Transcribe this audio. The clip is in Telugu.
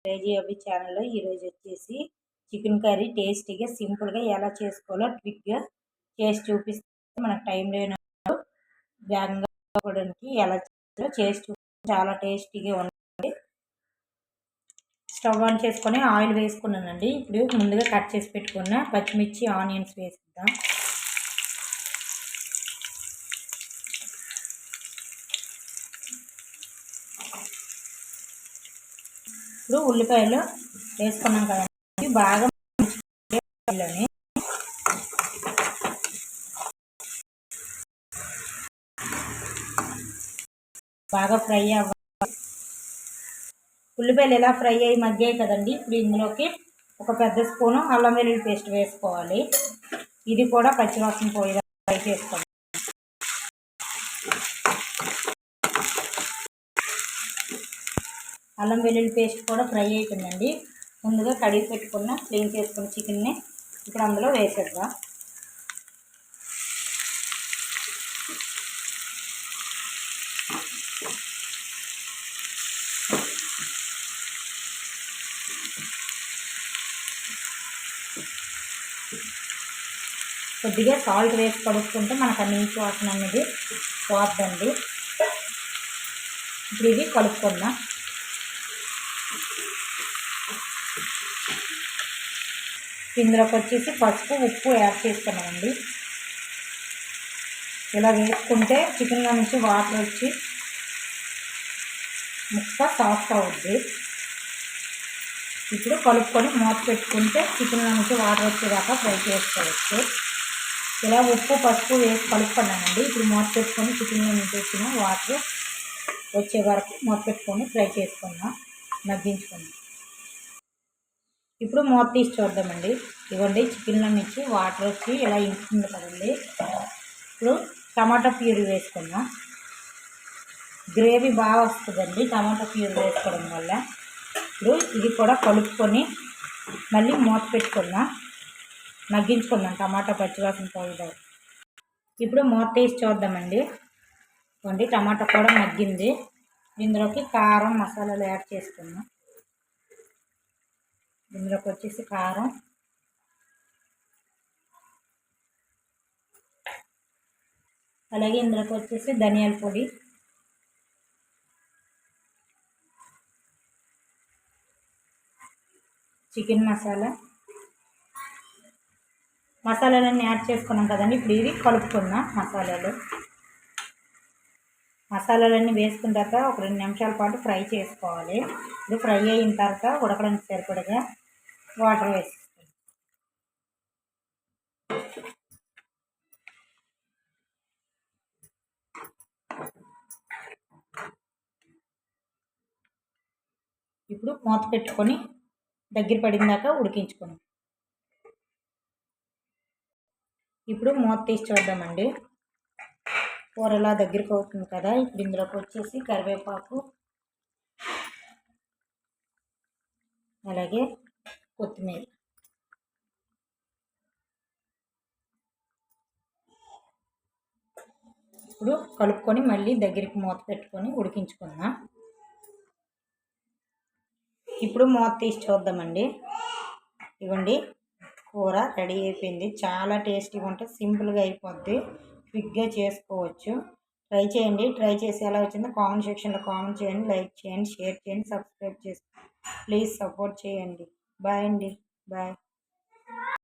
క్రేజీ అభి ఛానల్లో ఈరోజు వచ్చేసి చికెన్ కర్రీ టేస్టీగా సింపుల్గా ఎలా చేసుకోవాలో క్విక్గా చేసి చూపిస్తే మనకు టైం లేనప్పుడు వేగంగా చేసుకోవడానికి ఎలా చేసి చాలా టేస్టీగా ఉంటుంది. స్టవ్ ఆన్ చేసుకొని ఆయిల్ వేసుకున్నానండి. ఇప్పుడు ముందుగా కట్ చేసి పెట్టుకున్న పచ్చిమిర్చి ఆనియన్స్ వేసిద్దాం. ఇప్పుడు ఉల్లిపాయలు వేసుకున్నాం కదండి, బాగా బాగా ఫ్రై అవ్వాలి. ఉల్లిపాయలు ఎలా ఫ్రై అయ్యి మగ్గాయి కదండి. ఇప్పుడు ఇందులోకి ఒక పెద్ద స్పూను అల్లం వెల్లుల్లి పేస్ట్ వేసుకోవాలి. ఇది కూడా పచ్చివాసన పోయేలా ఫ్రై చేసుకోవాలి. అల్లం వెల్లుల్లి పేస్ట్ కూడా ఫ్రై అయిపోయిందండి. ముందుగా కడిగి పెట్టుకున్న క్లీన్ చేసుకున్న చికెన్ని ఇప్పుడు అందులో వేసేద్దాం. కొద్దిగా సాల్ట్ వేసి కడుక్కుంటే మనకు నీచు వాసన అనేది పోద్దండి. ఇప్పుడు ఇది కలుపుకుందాం. ఇందులోకి వచ్చేసి పసుపు ఉప్పు యాడ్ చేసుకున్నామండి. ఇలా వేసుకుంటే చికెన్లో నుంచి వాటర్ వచ్చి ముక్క సాఫ్ట్ అవుద్ది. ఇప్పుడు కలుపుకొని మూత పెట్టుకుంటే చికెన్లో నుంచి వాటర్ వచ్చేదాకా ఫ్రై చేసుకోవచ్చు. ఇలా ఉప్పు పసుపు వేసి కలుపుకున్నానండి. ఇప్పుడు మూత పెట్టుకొని చికెన్లో నుంచి వచ్చిన వాటర్ వచ్చే వరకు మూత పెట్టుకొని ఫ్రై చేసుకుందాం, మగ్గించుకుందాం. ఇప్పుడు మూత తీసి చూద్దామండి. ఇవ్వండి, చికెన్లో నుంచి వాటర్ వచ్చి ఇలా ఇంకుతుంది కదండి. ఇప్పుడు టమాటా ప్యూరీ వేసుకుందాం. గ్రేవీ బాగా వస్తుందండి టమాటా ప్యూరీ వేసుకోవడం వల్ల. ఇప్పుడు ఇది కూడా కలుపుకొని మళ్ళీ మూత పెట్టుకుందాం, మగ్గించుకుందాం టమాటా పచ్చివాసన పోయేదాకా. ఇప్పుడు మూత తీసి చూద్దామండి. ఇవ్వండి, టమాటా కూడా మగ్గింది. ఇందులోకి కారం మసాలాలు యాడ్ చేసుకుందాం. ఇందులోకి వచ్చేసి కారం, అలాగే ఇందులోకి వచ్చేసి ధనియాల పొడి, చికెన్ మసాలాలన్నీ యాడ్ చేసుకున్నాం కదండి. ఇప్పుడు ఇది కలుపుకుందాం. మసాలాలన్నీ వేసుకున్న తర్వాత ఒక 2 నిమిషాల పాటు ఫ్రై చేసుకోవాలి. ఇది ఫ్రై అయిన తర్వాత ఉడకడానికి సరిపడగా వాటర్ వేసుకోవాలి. ఇప్పుడు మూత పెట్టుకొని దగ్గర పడిన దాకా ఉడికించుకుందాం. ఇప్పుడు మూత తీసి చూద్దామండి. కూర ఇలా దగ్గరికి అవుతుంది కదా. ఇప్పుడు ఇందులోకి వచ్చేసి కరివేపాకు, అలాగే కొత్తిమీర, ఇప్పుడు కలుపుకొని మళ్ళీ దగ్గరికి మూత పెట్టుకొని ఉడికించుకుందాం. ఇప్పుడు మూత తీసి చూద్దామండి. ఇవ్వండి, కూర రెడీ అయిపోయింది. చాలా టేస్టీగా ఉంటుంది, సింపుల్గా అయిపోద్ది, క్విక్గా చేసుకోవచ్చు. ట్రై చేయండి. ట్రై చేసి ఎలా వచ్చిందో కామెంట్ సెక్షన్లో కామెంట్ చేయండి, లైక్ చేయండి, షేర్ చేయండి, సబ్స్క్రైబ్ చేసుకోండి. ప్లీజ్ సపోర్ట్ చేయండి. బాయ్ అండి, బాయ్.